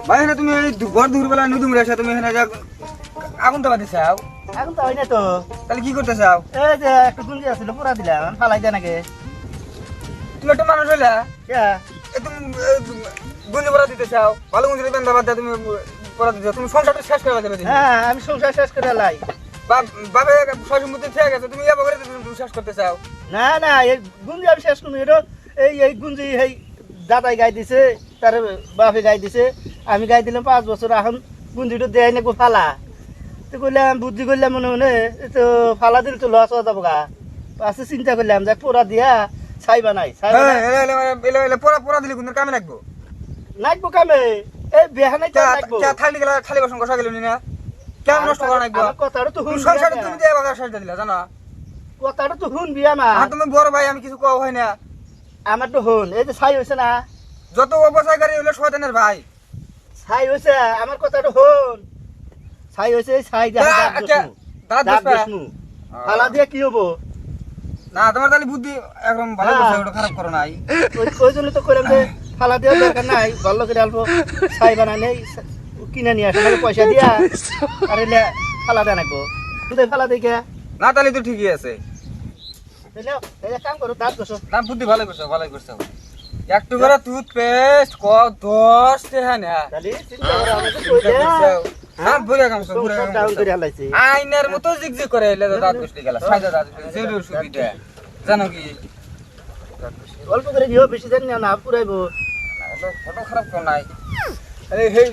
ভাই না তুমি এই ভর দুপুরবেলা নুদুম রেসা তুমি এখানে আগুন তো বাঁধে চাও? এখন তো হয় না তো। তাহলে কি করতে চাও? এই যে একটু গুঞ্জি আছিল পুরা দিলাম, ফালাই দেয় নাকি? তুমি একটা মানুষ হইলা কে? তুমি গুঞ্জি পড়া দিতে চাও? ভালো গুঞ্জি বেন্দা বাদ তুমি পড়া দিতে চাও? তুমি সংসারটা শেষ করে দেবে। হ্যাঁ আমি সংসার শেষ করে লাই। বাবে ছয় সম্পত্তি ঠিক আছে, তুমি এবার করে তুমি শেষ করতে চাও? না না এই গুঞ্জি আমি শেষ করবো। এটা এই গুঞ্জি এই দাদাই গাই দিছে, তার বাপে গাই দিছে, আমি গাই দিলাম 5 বছর। এখন গুঞ্জিটা দেয় না ফালা। তো করলাম বুদ্ধি করলাম মনে মনে, তো ফালা দিলে তো লস হয়ে যাবো গা। পাশে চিন্তা করলাম যে পোড়া দিয়া ছাইবা নাই পড়া দিলে কোন কামে লাগবো? নাকবো কামে এই বেহানাই খালি গেলা খালি বসন কষা গেল না কেন নষ্ট করা নাকবো? কথাটা তো হুন সংসারে তুমি দিয়ে বাগার শেষ দিলা জানা? কথাটা তো হুন বিয়া মা। তুমি বড় ভাই, আমি কিছু কওয়া হয় না। আমার তো হুন এই যে ছাই হয়েছে না, যত অবসায়কারী হইলো শয়তানের ভাই। ছাই হয়েছে আমার কথাটা হুন। ছাই হয়েছে ছাই ফালা দিয়ে কি হবো? না তোমার তাহলে বুদ্ধি একদম ভালো করছে, ওটা খারাপ করো নাই। ওই জন্য তো করলাম যে ফালা দেওয়ার দরকার নাই, ভালো করে অল্প ছাই বানাই নেই কিনে নিয়ে আসে, মানে পয়সা দিয়া আর এলে ফালা দেয় নাকবো। তুই ফালা দেখে না তাহলে তো ঠিকই আছে। কাম করো দাঁত ঘষো। না বুদ্ধি ভালো করছো, ভালো করছো। একটু করে টুথপেস্ট 10 টাকা না আইনের মতো জিগজিগ করে এলে দাঁত ঘষতে গেল সাইডে দাঁত ঘষতে সুবিধা জানো কি? অল্প করে দিও, বেশি দেন না পুরাইবো। ফটো খারাপ তো নাই। আরে হেই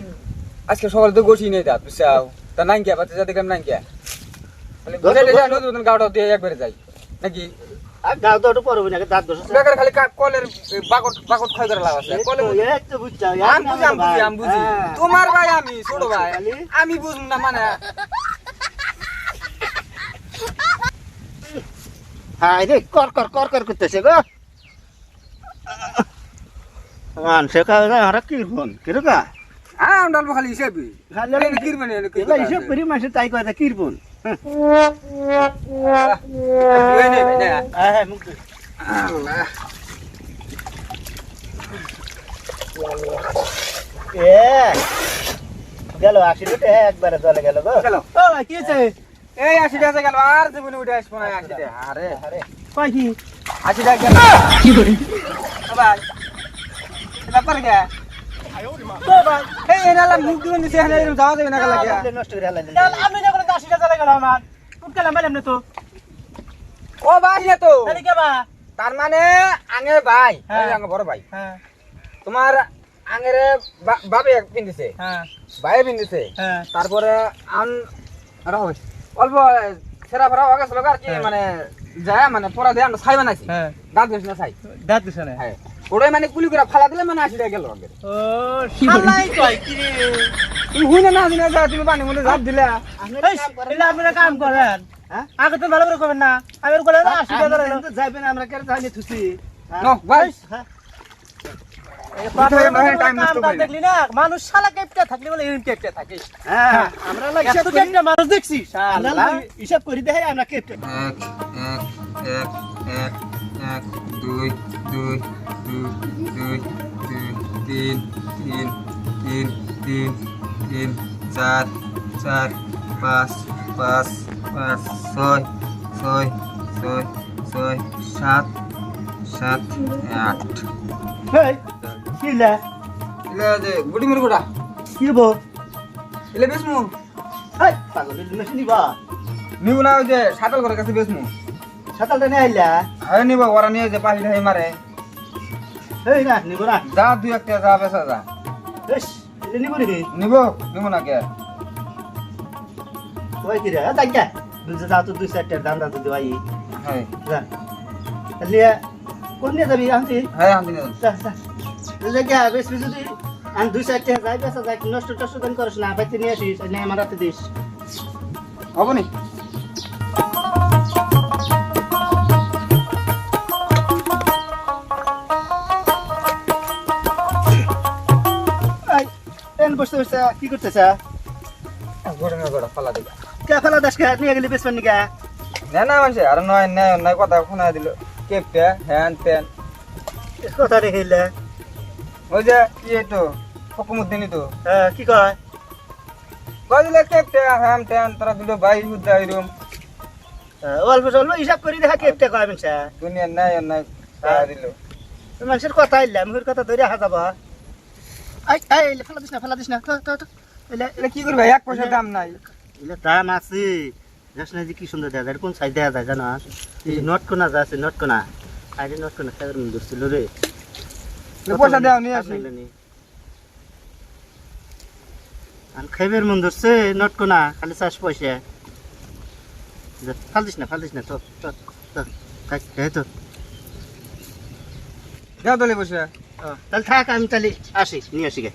আজকে সকালে তো গোছি নেই দাঁত বুঝছাও? তা নাই কে বাচ্চা যা দেখলাম নাই কে খালি গোছে যা নতুন গাওটা দিয়ে একবারে যাই নাকি? আর গাও তো পরবো না, দাঁত ঘষো। বেকার খালি কলের বাকট বাকট খাই করে লাগাছে কলে একটু বুঝছা আমি বুঝি তোমার ভাই, আমি ছোট ভাই, আমি বুঝুম না মানে। হ্যাঁ রে কর কর কর কর করতেছে গো। আনছে কারা কিরবন কিরকা ডালবো খালি হিসেবে কিরবেন হিসাব করি মাসে তাই কথা কিরবন। গেল 80 টাকা একবারে চলে গেল গো। কি হয়েছে? এই 80 টাকা গেল, আর জীবনে উঠে আসবো না 80 টাকা। আরে আরে কয় কি 80 টাকা গেল কি করি ভাই? ব্যাপার কে তো ভাই? এই এনালা মুখ দিবেন দিছে, এখানে যাওয়া যাবে না লাগে নষ্ট করে হালাইলেন। আমি না করে 80 টাকা চলে গেল আমার কোন কালা মারলাম না তো। ও ভাই না তো তাহলে কে বা? তার মানে আঙের ভাই, এই আঙের বড় ভাই। হ্যাঁ তোমার আঙের বাবে পিন্দিছে, হ্যাঁ ভাই পিন্দিছে, হ্যাঁ তারপরে আন রাও অল্প সেরা ফেরা হয়ে গেছিল আর কি, মানে যায় মানে পড়া দিয়ে আমরা ছাই বানাইছি। হ্যাঁ দাঁত গেছ না ছাই দাঁত দিছ না। হ্যাঁ ওটাই মানে কুলি করে ফালা দিলে মানে 80 টাকা গেল। ও শালাই কয় কি রে? তুমি হুইনা না দিনা যা তুমি পানি মধ্যে ঝাপ দিলা। এলা আপনারা কাম করেন হ্যাঁ? আগে তো ভালো করে করবেন না, আমি করে 80 টাকা ধরে যাইবেন আমরা কেন জানি থুসি নো ভাই দেখলি না মানুষ শালা কেপটা থাকলে বলে এরকম কেপটা থাকে। হ্যাঁ আমরা লাগি তো কেপটা মানুষ দেখছি শালা হিসাব করি দেখে আমরা কেপটা 1 2 2 2 2 3 3 3 3 3 4 4 5 5 5 6 6 6 6 7 7 8 হেই কিলা ইলে যে গুডি মুরগুডা কি বো ইলে বেসমু এই পাগল মেশিনি বা নিবো না ওই যে সাতাল ঘরের কাছে বেসমু। সাতালটা নিয়ে আইলা? হ্যাঁ নিবো, ওরা নিয়ে যে পাহিল হয়ে মারে। এই না নিব না যা দুই একটা যা বেসা যা বেশ এটা নিব নাকি? নিবো না কে ওই কি রে তাই যা দুই যা তো 2-4টার দাম দাও তো ভাই। হ্যাঁ যা তাহলে কোন নিয়ে যাবি আনছি? হ্যাঁ আমি নিবো। যা যা তুই যা বেশ যদি আন 2-4টা যাই বেসা যাই নষ্ট টষ্ট দেন করিস না, বাইতে নিয়ে আসিস না আমার হাতে দিস। হবো নি এই এন বসে বসে কি করতেছ? ঘটনা ঘটা ফালা দিবা কে ফেলা দাস কে নিয়ে গেলি বেসবেন নিকা? না মানুষ আর নয় নাই নাই কথা শোনা দিল কেপটা হ্যান ত্যান কথা দেখিলে ওই যে কি তো হকুমুদ্দিনই তো হ্যাঁ কি কয় কয় দিলে কেপটা হ্যান ত্যান তোরা দুটো ভাই হুদ্দা এরম অল্প স্বল্প হিসাব করি দেখা কেপটা কয় মানুষ দুনিয়ার নাই দিল মানুষের কথা আইলে মুখের কথা ধরে আসা যাবা ফেলা দিস না তো এটা কি করবে এক পয়সা দাম নাই এলে দাম আছে জাস না যে কি সুন্দর দেখা যায় কোন সাইড দেখা যায় জানো এই নটকোনা যা আছে নটকোনা আরে নটকোনা খাবার মন ধরছিল রে পয়সা দেওয়া নিয়ে আসি আর খাইবার মন ধরছে নটকোনা খালি 4 পয়সা ফাল দিস না তো তো দেও দলে বসে তাহলে থাক আমি তাহলে আসি নিয়ে আসি গে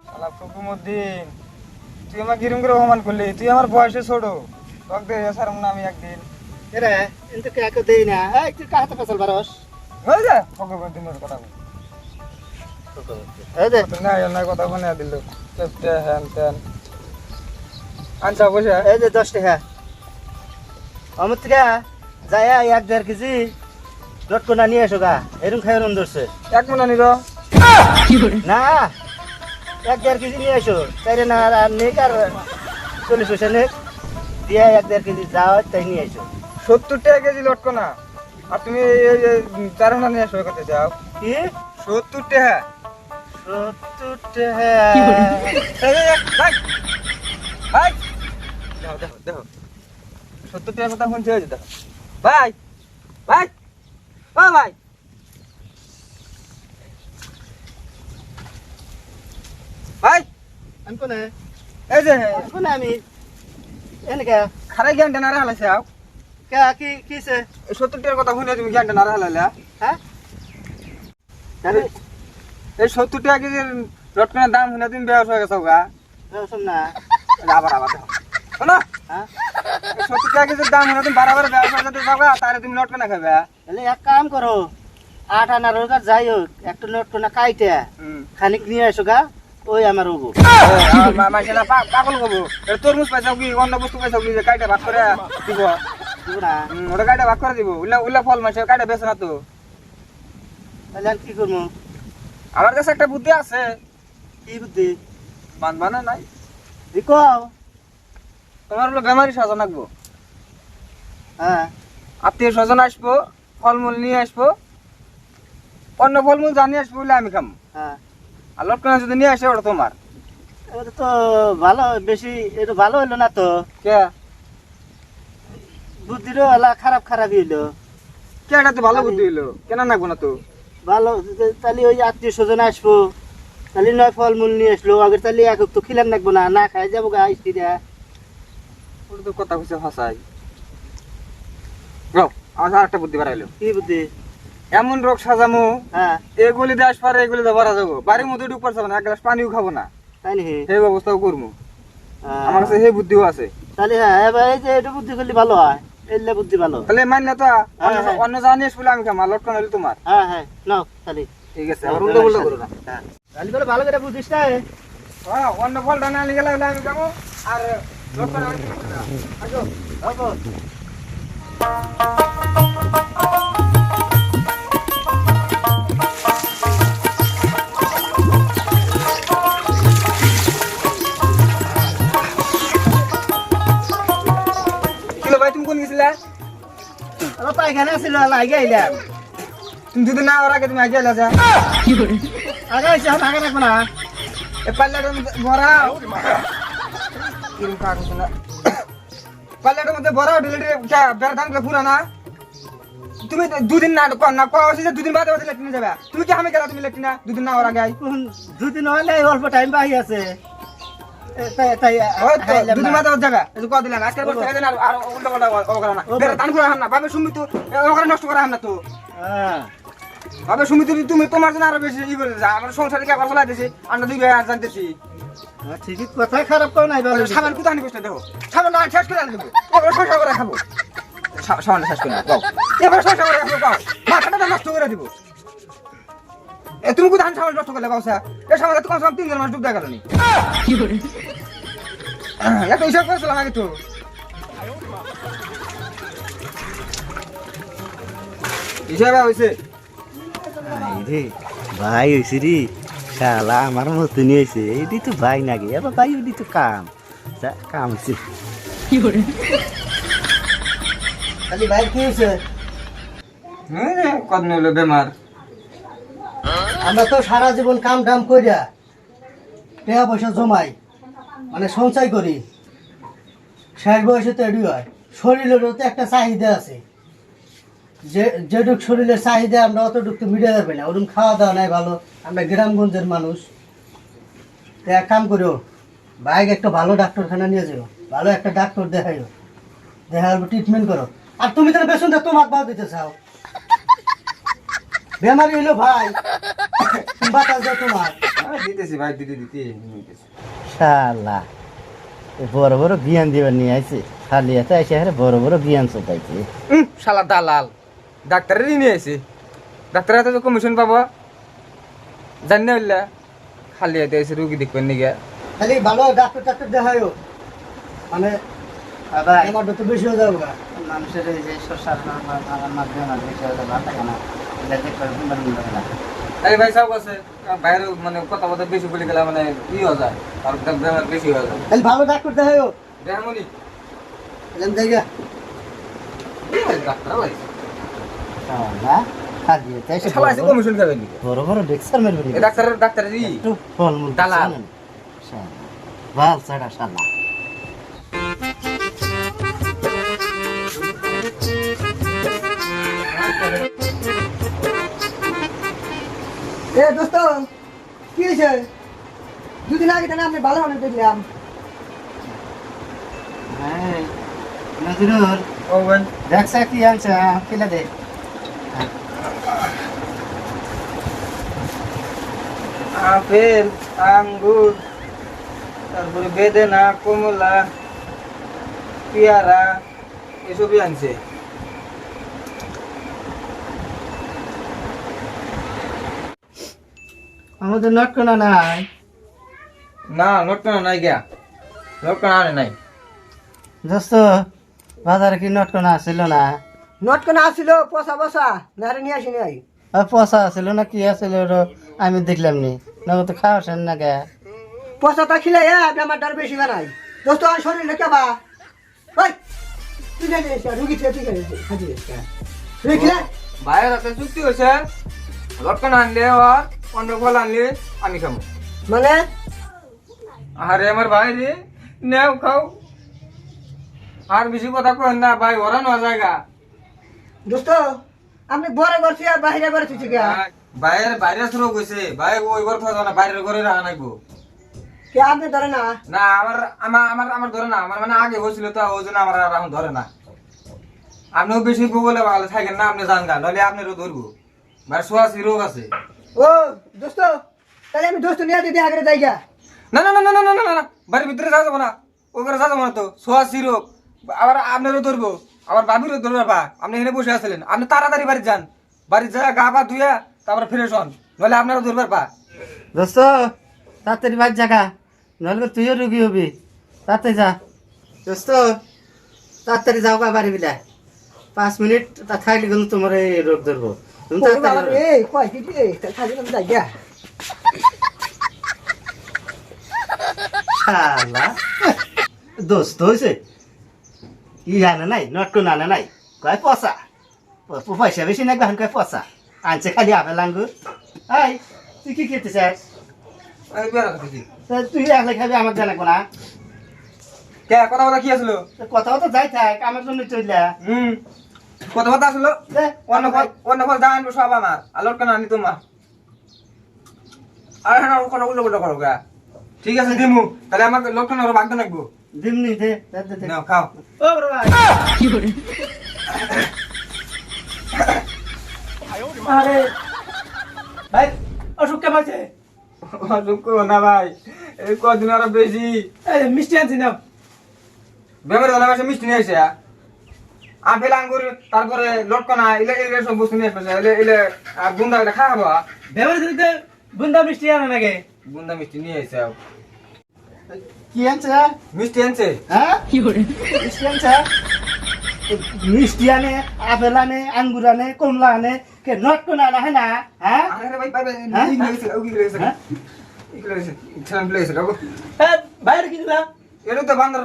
শালা হকুমুদ্দিন তুই আমার কিরম করে অপমান করলি তুই আমার বয়সে ছোট তোকে দিয়ে সারম না আমি একদিন এরে এনতে কাকে দেই না এই তুই কাহাতে ফসল বারস হয়ে যা হকুমুদ্দিনের কথা এই দে নাই কথা বলে দিল কেপটা হ্যান ত্যান আনছা বসে এই যে 10 টাকা আমার থেকে যায় 1.5 কেজি নটকোনা নিয়ে এসো গা এরকম খাইবার মন ধরছে এক মনে নিল না 1.5 কেজি নিয়ে এসো তাইরে না আর নেক আর 40 পয়সা নেক দিয়ে 1.5 কেজি যাও তাই নিয়ে এসো 70 টাকা কেজি লটকো না আর তুমি চারণা নিয়ে আসো করতে চাও কি 70 টাকা 70 টাকা ভাই দেখো 70 টাকার কথা শুনছে হয়েছে দেখো ভাই ভাই ও ভাই ভাই আমি কোনে এই যে কোনে আমি এনেকে খারাই জ্ঞানটা না হালাইছে আও কে কি কিছে 70 টাকার কথা শুনে তুমি জ্ঞানটা না হালাইলা হ্যাঁ এই 70 টাকা কেজির লটকনের দাম শুনে তুমি বেহস হয়ে গেছো গা শুন না আবার দেখো শোনো হ্যাঁ 70 টাকা কেজির দাম শুনে তুমি বারবার বেহস হয়ে যেতে যাও গা তারে তুমি লটকনা খাবে তাহলে এক কাম করো 8 আনার হোক আর যাই হোক একটা নটকোনা কাইটে খানিক নিয়ে এসো গা ওই আমার হবো মাসে পাগল হবো তরমুজ পাইছাও কি অন্য বস্তু পাইছাও কি যে কাইটা ভাগ করে দিব না ওটা কাইটা ভাগ করে দিব উল্লা ফল মাসে কাইটা বেছে না তো তাহলে আর কি করবো আমার কাছে একটা বুদ্ধি আছে কি বুদ্ধি মানবা না নাই দেখো তোমার হলো বেমারি সাজান রাখবো হ্যাঁ আত্মীয় স্বজন আসবো ফলমূল নিয়ে আসবো অন্য ফলমূল জানিয়ে আসবো বলে আমি খাম হ্যাঁ আর লটকনা যদি নিয়ে আসে ওটা তোমার এটা তো ভালো বেশি এটা ভালো হইলো না তো কে বুদ্ধিরও হলা খারাপই হইলো কে এটা তো ভালো বুদ্ধি হইলো কেন নাকবো না তো ভালো তাহলে ওই আত্মীয় স্বজন আসবো তাহলে নয় ফলমূল নিয়ে আসলো আগে তাহলে এক তো খিলাম লাগবো না না খাই যাবো গা আইসি দেয়া ওটা তো কথা হচ্ছে ভাষায় আমার আর একটা বুদ্ধি বাড়াইলো কি বুদ্ধি এমন রোগ সাজামো হ্যাঁ এগুলি দিয়ে আসপারে এগুলি দিয়ে ভরা যাবো বাড়ির মধ্যে ঢুক পারছে না এক গ্লাস পানিও খাবো না তাই নাকি সেই ব্যবস্থাও করবো আমার কাছে সেই বুদ্ধিও আছে তাহলে হ্যাঁ এবার এই যে এটা বুদ্ধি করলে ভালো হয় এলে বুদ্ধি ভালো তাহলে মানলে তো হ্যাঁ। অন্য জানিস বলে আমি খাম আর লটকন হইলো তোমার হ্যাঁ হ্যাঁ নাও তাহলে ঠিক আছে আবার উল্টো উল্টো করো না হ্যাঁ তাহলে করে ভালো করে বুঝিস না হ্যাঁ অন্য ফলটা না নিয়ে গেলে আমি খাবো আর লটকন আমি খাবো না। আসো হবো কিলো ভাই তুমি কোন গেছিলা আমার পায়খানা ছিল লাগে আইলাম তুমি যদি না ওর আগে তুমি আগে এলা যা আগে আইসি আগে রাখবো না এ পাল্লাটার মধ্যে ভরাও কিরম কাগজ না পাল্লাটার মধ্যে ভরাও ঢেলে বেড়া ধানগুলো পুরা না তুমি দুদিন না কোয়া হচ্ছে দুদিন বাদে বাদে লেট্রিনে যাবে তুমি কি আমি গেলা তুমি লেট্রিনা দুদিন না ওর আগে আই দুদিন হলে অল্প টাইম বাহি আছে তাই ওই তো দুদিন বাদে বাদে যাবে এই যে কদিন না আজকে বসে গেছে না আর উল্টো পাল্টা ও করা না বেড়া ধান করা হাম না ভাবে সুমি তো ওখানে নষ্ট করা হাম না তো হ্যাঁ ভাবে সুমি তুমি তোমার জন্য আরো বেশি ই করে যা আমার সংসারে কি আবার চলাই দিছি আমরা দুই ভাই আর জানতেছি ঠিকই কথাই খারাপ করো নাই ভালো সাবান কোথা আনি বসে দেখো সাবান না শেষ করে দেবো ওগুলো শসা করে খাবো সাবান শেষ করে দাও এবার শসা করে খাবো পাও মাথাটা নষ্ট করে দিব তুমি কোথায় সামাল নষ্ট করলে বাসা এ সমাজে তো কমসে কম 3 জন মানুষ ডুব দেখা গেল নি একটা হিসাব করেছিলাম আগে তো হিসাবে হয়েছে রে ভাই হয়েছে রে শালা আমার মতনই হয়েছে এইটি তো ভাই নাকি এবার ভাই ওটি তো কাম কাম হয়েছে খালি ভাই কি হয়েছে কদিন হলো বেমার আমরা তো সারা জীবন কাম টাম করিয়া টাকা পয়সা জমাই মানে সঞ্চয় করি শেষ বয়সে তো এডি হয় শরীরেরও তো একটা চাহিদা আছে যেটুক শরীরের চাহিদা আমরা অতটুকু তো মিটে যাবে না ওরকম খাওয়া দাওয়া নাই ভালো আমরা গ্রামগঞ্জের মানুষ তো এক কাম করো বাইক একটা ভালো ডাক্তারখানা নিয়ে যাও ভালো একটা ডাক্তার দেখাইও দেখার ট্রিটমেন্ট করো আর তুমি তো বেসন তোমাকে ভাও দিতে চাও বেমারি হইলো ভাই বাতাস দাও তোমার দিতেছি ভাই দিতে শালা বড় বড় জ্ঞান দিবার নিয়ে আইছে খালি এত এসে হারে বড় বড় জ্ঞান চোখাইছে শালা দালাল ডাক্তারের নিয়ে আইছে ডাক্তারের হাতে কমিশন পাবো জানি না বললা খালি হাতে এসে রুগী দেখবেন নিগে খালি ভালো ডাক্তার দেখাইও মানে আমার তো বেশি হয়ে যাবো মানুষের এই যে শস্যার মাধ্যমে বেশি হয়ে যাবে থাকে না এটা দেখতে আরে ভাই সব আছে বাইরে মানে কথা কথা বেশি বলে গেলে মানে ই হয়ে যায় আর বেমার বেশি হয়ে যায় খালি ভালো ডাক্তার দেখাইও দেখামনি এলাম জায়গা ডাক্তার ভাই শালা খালি এত এসে সবাই আছে কমিশন খাবেন নিগে বড় বড় ডেক্সার মেরবি এই ডাক্তারের ই একটু ফলমূল দালাল। শালা ভাল ছাড়া শালা এ দোস্ত কি হয়েছে দুদিন আগে তাহলে আমি ভালো অনেক দেখলাম হ্যাঁ নজরুল ও ভাই দেখছা কি আনছে কিলা দে আপেল আঙ্গুর তারপরে বেদেনা কমলা পেয়ারা এসবই আনছে আমাদের নটকনা নাই না লটকানো নাই গিয়া লটকানো আনে নাই দোস্ত বাজারে কি নটকনা ছিল না নটকনা আসছিল পচা পচা নারে নিয়ে আসি নাই পচা ছিল না কি আছিল আমি দেখলাম নি না তো খাওয়া সেন না গে পচাটা খিলে বেমার ডার বেশি বানাই দোস্ত আর শরীর রেখে বা ওই তুই জানি রুগী থেকে ঠিক আছে হাজি তুই খিলে ভাইয়ের হাতে চুক্তি হয়েছে লটকানো আনলে আর অন্য ফল আনলে আমি খাবো মানে আরে আমার ভাই রে নেও খাও আর বেশি কথা কই না ভাই ওরা না জায়গা দোস্ত আপনি বড় করছি আর বাহিরে করে তুই কে বাইরে বাইরে শুরু কইছে ভাই ওই ঘর থাকো না বাইরের ঘরে রাখা নাইবো কে আপনি ধরে না না আমার ধরে না আমার মানে আগে হয়েছিল তো ওই জন্য আমার আর এখন ধরে না আপনিও বেশি বলে ভালো থাকেন না আপনি জান গা নইলে আপনারও ধরবো ভাই সোয়াশি রোগ আছে ও দোস্ত তাহলে আমি দোস্ত নিয়ে দিদি আগে যাই গা না না না না না না না না বাড়ির ভিতরে যাওয়া যাবো না ওই ঘরে যাওয়া যাবো না তো সোয়াশি রোগ আবার আপনারও ধরবো আবার বাবিরও ধরবে বা আপনি এখানে বসে আছিলেন আপনি তাড়াতাড়ি বাড়ি যান বাড়ি যা গা পা ধুয়া তারপরে ফিরে শোন নইলে আপনারও ধরবার পা দোস্ত তাড়াতাড়ি বাদ জাগা নইলে তুইও রুগী হবি তাড়াতাড়ি যা দোস্ত তাড়াতাড়ি যাও গা বাড়ি বিলা 5 মিনিট তা থাকলে কিন্তু তোমার এই রোগ ধরবো তুমি তাড়াতাড়ি এ কয় কি তাহলে খালি আমি যাই গা শালা দোস্ত হয়েছে ই আনে নাই নটকন আনে নাই কয় পচা পয়সা বেশি না গান কয় পচা আনছে খালি আপেল আঙ্গুর এই তুই কি খেতে চাস আমি বেড়া খাচ্ছি তুই একলা খাবি আমার জানাবো না কে কথা কথা কি আসলো কথাও তো যাই থাক আমার জন্য চললা কথা কথা আসলো অন্য ফল দান সব আমার আলোর কেন আনি তোমার আর হ্যাঁ কোনো উল্টো উল্টো করো গা ঠিক আছে দিমু তাহলে আমাকে লোকটা আরো ভাগতে লাগবো দিমনি দে নাও খাও ও বাবা কি করে আরে ভাই অসুখ কেমন আছে অসুখ না ভাই এই কদিন আরো বেশি এই মিষ্টি আনছি না বেমার হলে মাসে মিষ্টি নিয়ে এসে আপেল আঙ্গুর তারপরে লটকনা এলে সব বস্তু নিয়ে আসবে এলে বুন্দা এটা খাওয়াবো বেমার দিতে বুন্দা মিষ্টি আনে নাকি বুন্দা মিষ্টি নিয়ে এসে কি আনছে মিষ্টি আনছে হ্যাঁ মিষ্টি আনছে মিষ্টি আনে আপেল আনে আঙ্গুর আনে কমলা আনে কে নটকনা আনে হয় না হ্যাঁ আরে ভাই ভাই হ্যাঁ? ইগুলো এসে হ্যাঁ? ইগুলো এসে ছান প্লেস রাখো বাইরে কি দিলা এটা তো বান্দর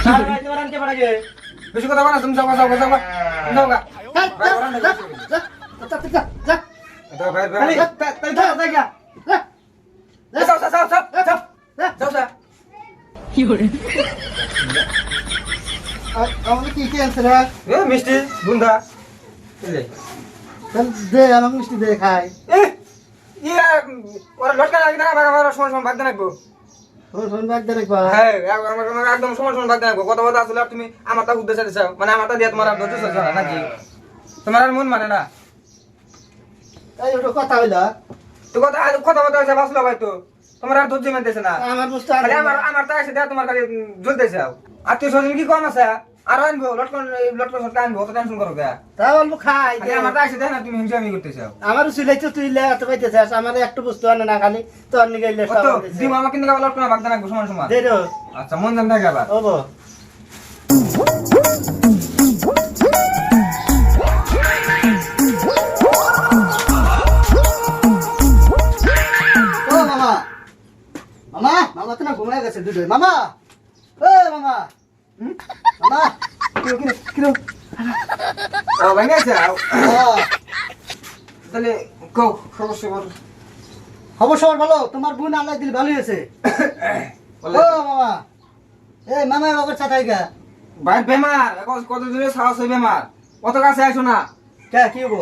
তার বাইরে বানান কে বানাগে বেশি কথা বলা তুমি যাও যাও যাও যাও এটা ভাই ভাই যাও যাও যাও যাও যাও আমাকে কি কি আনছে রে এ মিষ্টি বুন্দা এলে দে আমাকে মিষ্টি দে খাই এ ইয়া ওরা লটকা লাগি না বাবা সময় সময় বাদ রাখবো ফোন ব্যাগ দে রাখবা হ্যাঁ আমার একদম সময় সময় বাদ রাখবো কথা কথা আসলে তুমি আমারটা উদ্দেশ্য দিছাও মানে আমারটা দিয়ে তোমার ধৈর্য চলছে না নাকি তোমার আর মন মানে না এই ওটা কথা হইলা তো কথা কথা কথা হয়েছে বাসলো ভাই তো তোমার আর ধৈর্য মানতেছে না আমার বুঝতে খালি আমার তা এসে দেয়া তোমার কাছে জ্বলতেছে আত্মীয় স্বজন কি কম আছে আর আনবো লটকন সটকা আনবো অত টেনশন করো কে তা অল্প খাই খালি আমার তা এসে দেয় না তুমি হিংসামি করতেছো আমার সিলাই তো তুই এত পাইতেছ আমার একটু বস্তু আনে না খালি তো অন্য গেলে কত দিব আমার কিন্তু লটকন বাগদা রাখবো সমান সমান দে রো আচ্ছা মন জান থাকে আবার ওবো ও মামা মামা মামা তো না ঘুমায় গেছে দুটো মামা ও মামা মামা কিরো ও ভাঙে আছে হ্যাঁ তাহলে কও সমস্যা বল খবর সবার ভালো তোমার বোন আল্লাহ দিল ভালো হয়েছে ও মামা এই মামা বাবার সাথে গা ভাই বেমার এখন কত দিনের সাহস হয় বেমার কত কাছে আসো না কে কি হবো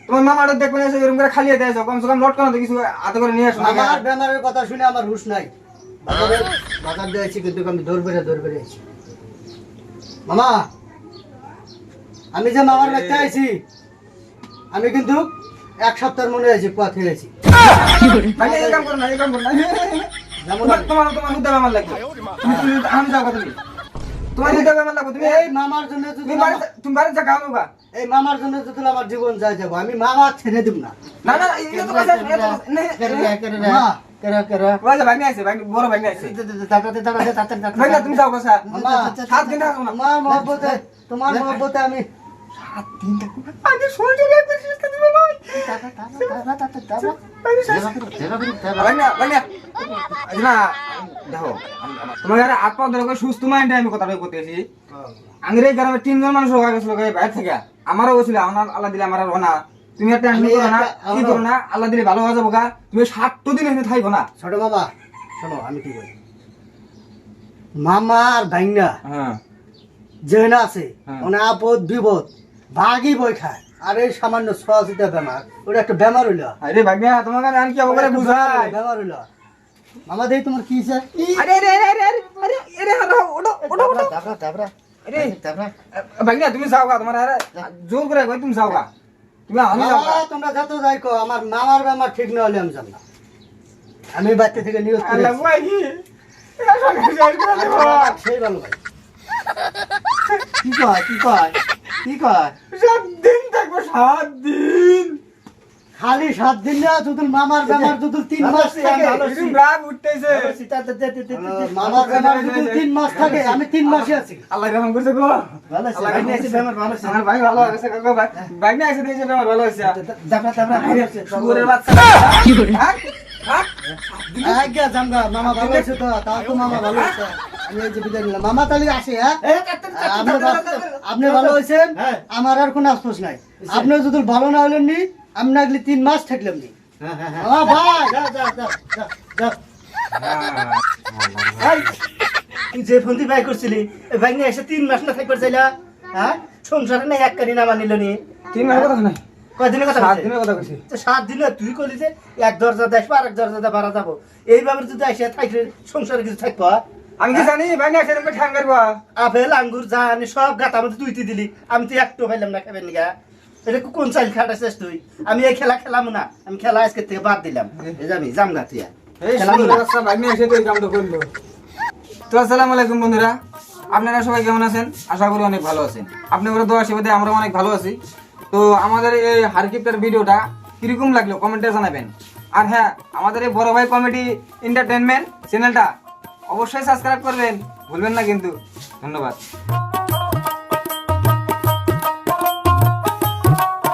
তোমার মামাটা দেখবে না এরকম করে খালিয়ে দেয় কমসে কম লটকানো তো কিছু হাতে করে নিয়ে আসো না আমার বেমারের কথা শুনে আমার হুশ নাই বাজার দিয়েছি কিন্তু আমি দৌড় বেড়ে আছি মামা আমি যে মামার বাচ্চা আইছি আমি কিন্তু এক সপ্তাহের মনে আছি পথে গেছি ভাই এই কাম করো না এই কাম করো না যেমন তোমার তোমার হুদা বেমার লাগবে আমি যাও কথা তোমার হুদা বেমার লাগবে তুমি এই মামার জন্য যদি তুমি বাড়ি যা খাও বা এই মামার জন্য যদি আমার জীবন যায় যাবো আমি মামা ছেড়ে দিব না না না এই তো কথা মা, কেরা কেরা ওই যে ভাঙে আছে ভাই বড় ভাঙে আছে ভাই না তুমি যাও কথা মামা, 7 দিন থাকো না আমার মহব্বতে তোমার মহব্বতে আমি 7 দিন থাকো আগে শরীরে লাগবে সুস্থ দিবে ভাই ভাই না না দেখো তোমার আরে হাত পা ধরে সুস্থ মাইন্ডে আমি কথাটা করতেছি আঙ্গরে গ্রামে 3 জন মানুষ হয়ে গেছিল বাইরে থেকে আমারও হয়েছিল আমার আল্লাহ দিলে আমার আর না তুমি আর টেনশন করো না কি করো না আল্লাহ দিলে ভালো হয়ে যাবো গা তুমি 7 দিন এখানে থাকবো না ছোট মামা শোনো আমি কি বলি মামা আর ভাইঙ্গা হ্যাঁ যেখানে আছে হ্যাঁ। মানে আপদ বিপদ ভাগই বই খায় আর এই সামান্য সহজিতা বেমার ওটা একটা বেমার হইলো আরে ভাগ্যা তোমার কাছে আর কি হবে করে বুঝাই বেমার হইলো মামা দেই তোমার কি আছে আরে আরে আরে আরে আরে আরে আরে ওটো ওটো ওটো তাবরা আরে ভাগ্যা তুমি যাও গা তোমার আরে জোর করে কই তুমি যাও গা তুমি আমি যাও গা তোমরা যত যাই কো আমার মামার বেমার ঠিক না হলে আমি যাব না আমি বাচ্চা থেকে নিউজ করে আল্লাহ ভাই কি এটা সব যাই করে দেব সেই ভালো ভাই কি কয় কি কয় কি কয় 7 দিন থাকবো 7 দিন খালি 7 দিন না তুতুল মামার বেমার তুতুল 3 মাস থাকে তুমি রাগ উঠতেছে মামার বেমার তুতুল 3 মাস থাকে আমি 3 মাসই আছি আল্লাহ রহম করছে গো ভালো আছে আল্লাহ ভাই রহম আছে করছে। বেমার ভালো আছে আমার ভাই ভালো আছে কাকা ভাই ভাই না এসে দিয়েছে আমার ভালো আছে দাবরা সুরের বাচ্চা হ্যাঁ হ্যাঁ আজ্ঞা জামগা মামা ভালো আছে তো তাও তো মামা ভালো আছে আমি এই যে বিদায় নিলাম মামা তাহলে আসি হ্যাঁ আপনি ভালো হয়েছেন আমার আর কোনো আফসোস নাই আপনি যদি ভালো না হলেন নি আমি না গেলে 3 মাস থাকলাম নি ভাই যা যা যা যা যা তুই যে ফোনটি বাই করছিলি এই ভাই নিয়ে এসে 3 মাস না থাকবার চাইলা হ্যাঁ সংসারে না এক কানি না মানিল নি 3 মাসের কথা নাই কয়দিনের কথা 7 দিনের কথা কইছি তো 7 দিনে তুই কইলি যে এক দরজা দেশ আর এক দরজা বাড়া যাবো এইভাবে যদি এসে থাকলে সংসারে কিছু থাকবো আমি কি জানি ভাই না এসে তুমি ঠাং করবা আপেল আঙ্গুর যা আনি সব গাতা মধ্যে তুই দিলি আমি তো একটু পাইলাম না খাবেন নিগা এটা কোন চাইল খাটাছিস তুই আমি এই খেলা খেলাম না আমি খেলা আজকে থেকে বাদ দিলাম এই যে আমি জাম গাতিয়া এই সুরের বাচ্চা ভাই না এসে তো এই কামটা করলো তো আসসালামু আলাইকুম বন্ধুরা আপনারা সবাই কেমন আছেন? আশা করি অনেক ভালো আছেন। আপনাদের দোয়া আশীর্বাদে আমরা অনেক ভালো আছি। তো আমাদের এই হারকিপ্টার ভিডিওটা কিরকম লাগলো কমেন্টে জানাবেন। আর হ্যাঁ, আমাদের এই বড় ভাই কমেডি এন্টারটেনমেন্ট চ্যানেলটা অবশ্যই সাবস্ক্রাইব করবেন, ভুলবেন না কিন্তু। ধন্যবাদ।